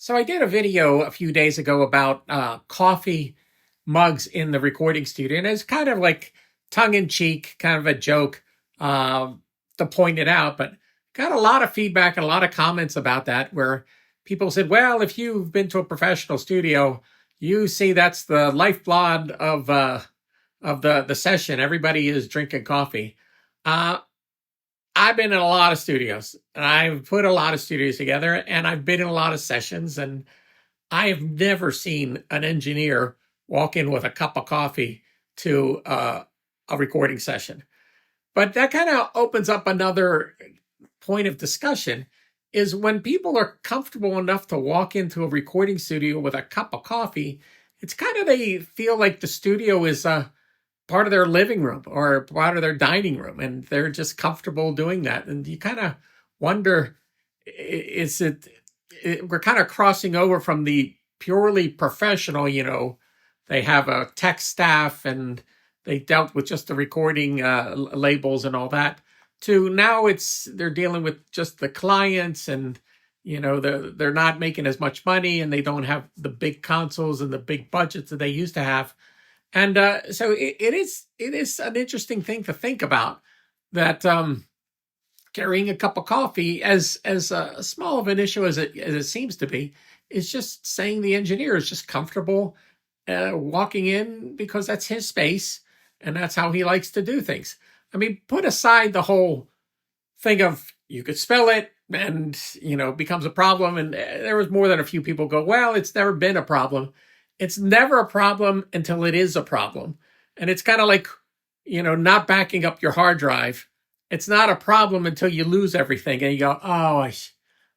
So I did a video a few days ago about coffee mugs in the recording studio, and it's kind of like tongue in cheek, kind of a joke uh, to point it out. But got a lot of feedback and a lot of comments about that, where people said, "Well, if you've been to a professional studio, you see that's the lifeblood of the session. Everybody is drinking coffee." Uh, I've been in a lot of studios, and I've put a lot of studios together, and I've been in a lot of sessions, and I have never seen an engineer walk in with a cup of coffee to a recording session. But that kind of opens up another point of discussion is when people are comfortable enough to walk into a recording studio with a cup of coffee, it's kind of they feel like the studio is part of their living room or part of their dining room, and they're just comfortable doing that. And you kind of wonder, is we're kind of crossing over from the purely professional, they have a tech staff and they dealt with just the recording labels and all that, to now they're dealing with just the clients, and they're not making as much money, and they don't have the big consoles and the big budgets that they used to have. And so it is an interesting thing to think about, that carrying a cup of coffee, as small of an issue as it seems to be, is just saying the engineer is just comfortable walking in because that's his space and that's how he likes to do things. I mean, put aside the whole thing of you could spell it and becomes a problem, and there was more than a few people go, well, it's never been a problem. It's never a problem until it is a problem. And it's kind of like not backing up your hard drive. It's not a problem until you lose everything and you go, oh, I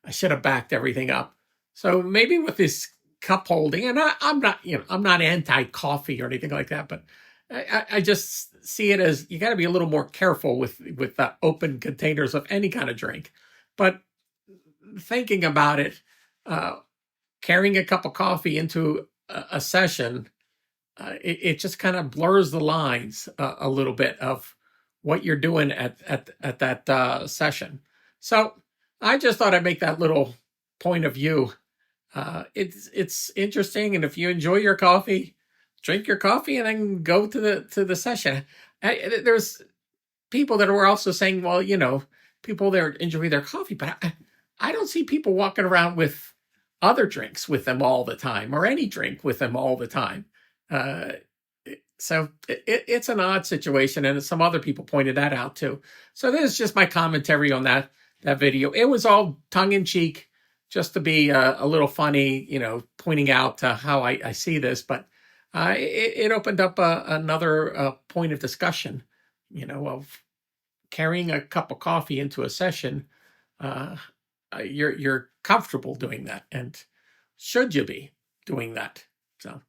should have backed everything up. So maybe with this cup holding, and I'm not anti-coffee or anything like that, but I just see it as you got to be a little more careful with open containers of any kind of drink. But thinking about it, uh, carrying a cup of coffee into a session, it just kind of blurs the lines a little bit of what you're doing at that session. So I just thought I'd make that little point of view. It's interesting, and if you enjoy your coffee, drink your coffee and then go to the session. There's people that were also saying, well, people there enjoy their coffee, but I don't see people walking around with other drinks with them all the time, or any drink with them all the time. Uh, so it's an odd situation, and some other people pointed that out too. So this is just my commentary on that video. It was all tongue in cheek, just to be a little funny, pointing out how I see this. But it opened up another point of discussion, of carrying a cup of coffee into a session. Uh, you're comfortable doing that, and should you be doing that? So